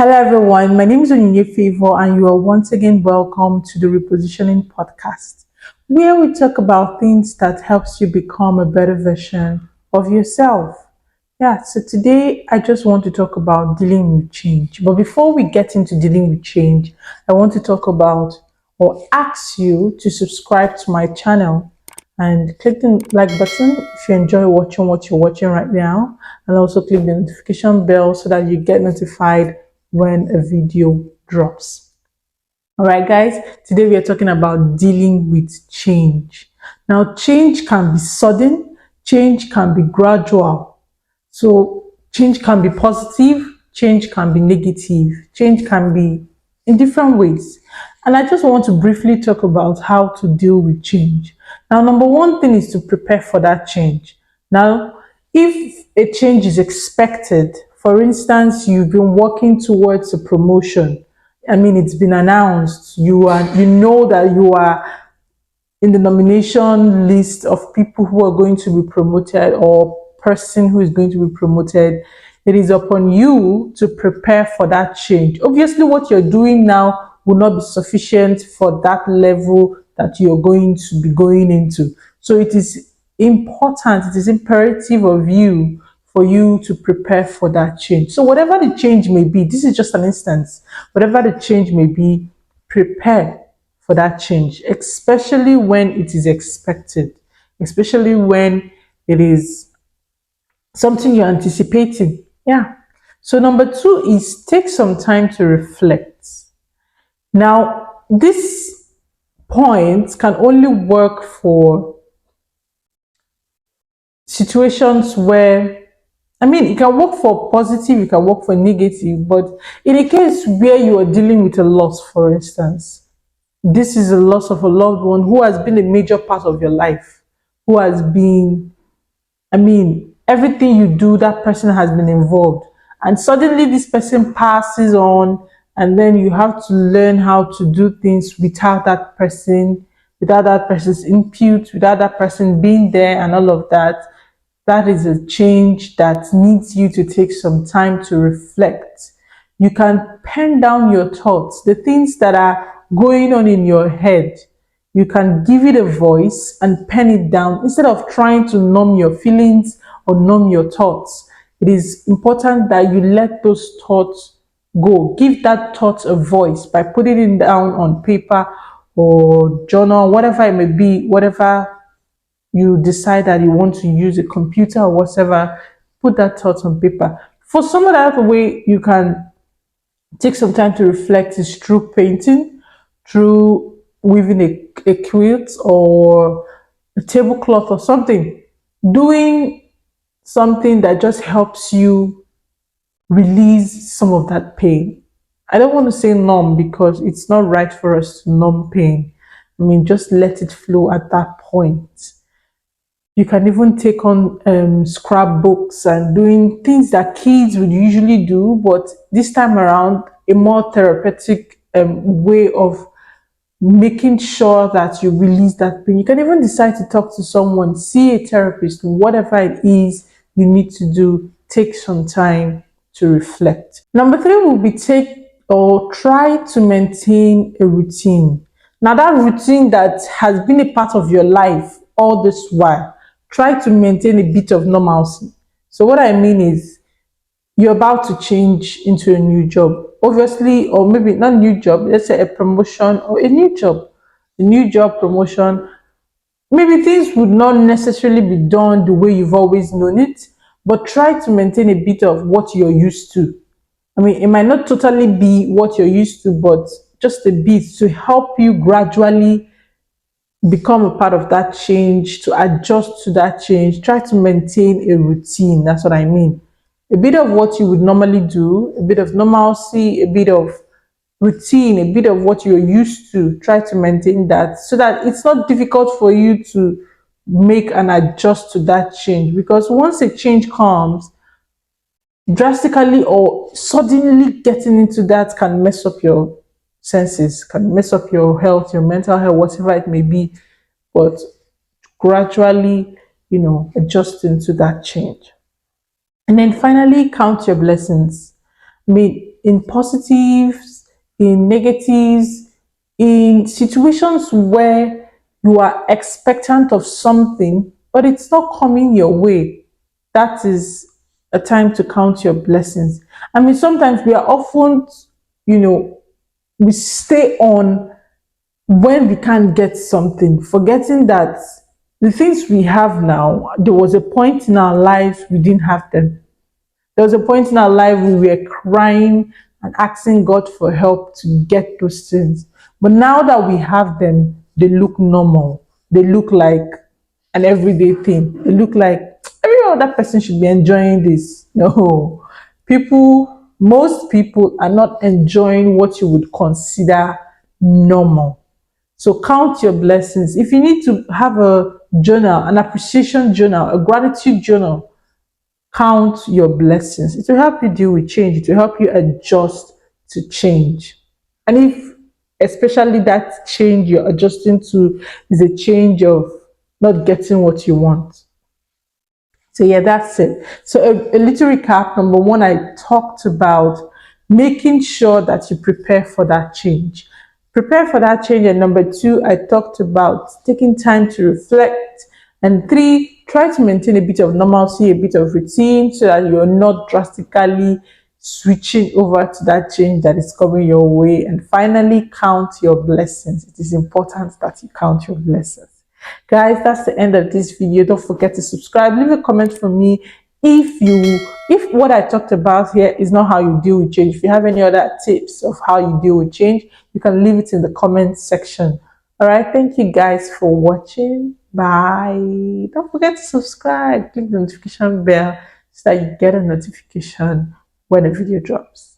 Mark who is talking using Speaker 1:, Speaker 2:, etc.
Speaker 1: Hello everyone, my name is Onyinye Favor and you are once again welcome to the Repositioning Podcast, where we talk about things that helps you become a better version of yourself. Yeah, so today I just want to talk about dealing with change. But before we get into dealing with change, I want to talk about or ask you to subscribe to my channel and click the like button if you enjoy watching what you're watching right now, and also click the notification bell so that you get notified when a video drops. All right, guys, today we are talking about dealing with change. Now, change can be sudden, change can be gradual. So, change can be positive, change can be negative, change can be in different ways. And I just want to briefly talk about how to deal with change. Now, number one thing is to prepare for that change. Now, if a change is expected, for instance, you've been working towards a promotion, I mean, it's been announced, you know that you are in the nomination list of people who are going to be promoted or person who is going to be promoted. It is upon you to prepare for that change. Obviously, what you're doing now will not be sufficient for that level that you're going to be going into. So it is important, it is imperative of you for you to prepare for that change. So whatever the change may be, this is just an instance, whatever the change may be, prepare for that change, especially when it is expected, especially when it is something you're anticipating. Yeah. So, number two is take some time to reflect. Now, this point can only work for situations where, I mean, it can work for positive, it can work for negative, but in a case where you are dealing with a loss, for instance, this is a loss of a loved one who has been a major part of your life, who has been, I mean, everything you do, that person has been involved. And suddenly this person passes on, and then you have to learn how to do things without that person's input, without that person being there, and all of that. That is a change that needs you to take some time to reflect. You can pen down your thoughts, the things that are going on in your head. You can give it a voice and pen it down instead of trying to numb your feelings or numb your thoughts. It is important that you let those thoughts go. Give that thought a voice by putting it down on paper or journal, whatever it may be, whatever you decide that you want to use a computer or whatever, put that thought on paper. For some other way you can take some time to reflect is through painting, through weaving a quilt or a tablecloth or something. Doing something that just helps you release some of that pain. I don't want to say numb because it's not right for us to numb pain. I mean, just let it flow at that point. You can even take on scrapbooks and doing things that kids would usually do, but this time around, a more therapeutic way of making sure that you release that pain. You can even decide to talk to someone, see a therapist, whatever it is you need to do. Take some time to reflect. Number three will be take or try to maintain a routine. Now, that routine that has been a part of your life all this while, try to maintain a bit of normalcy. So, what I mean is, you're about to change into a new job, obviously, or maybe not new job, let's say a promotion or a new job promotion. Maybe things would not necessarily be done the way you've always known it, but try to maintain a bit of what you're used to. I mean, it might not totally be what you're used to, but just a bit to help you gradually become a part of that change, to adjust to that change. Try to maintain a routine. That's what I mean. A bit of what you would normally do, a bit of normalcy, a bit of routine, a bit of what you're used to. Try to maintain that so that it's not difficult for you to make and adjust to that change. Because once a change comes, drastically or suddenly getting into that can mess up your senses, can mess up your health, your mental health, whatever it may be. But gradually, adjusting to that change. And then finally, count your blessings. I mean, in positives, in negatives, in situations where you are expectant of something, but it's not coming your way. That is a time to count your blessings. I mean, sometimes we are often, you know, we stay on when we can't get something, forgetting that the things we have now, there was a point in our lives we didn't have them. There was a point in our life we were crying and asking God for help to get those things. But now that we have them, they look normal. They look like an everyday thing. They look like every other person should be enjoying this. No. Most people are not enjoying what you would consider normal. So count your blessings. If you need to have a journal, an appreciation journal, a gratitude journal, count your blessings. It will help you deal with change. It will help you adjust to change. And if especially that change you're adjusting to is a change of not getting what you want. So yeah, that's it. So a little recap. Number one, I talked about making sure that you prepare for that change. Prepare for that change. And number two, I talked about taking time to reflect. And three, try to maintain a bit of normalcy, a bit of routine so that you're not drastically switching over to that change that is coming your way. And finally, count your blessings. It is important that you count your blessings. Guys, that's the end of this video. Don't forget to subscribe. Leave a comment for me if what I talked about here is not how you deal with change. If you have any other tips of how you deal with change, you can leave it in the comment section. All right, thank you guys for watching. Bye. Don't forget to subscribe, click the notification bell so that you get a notification when a video drops.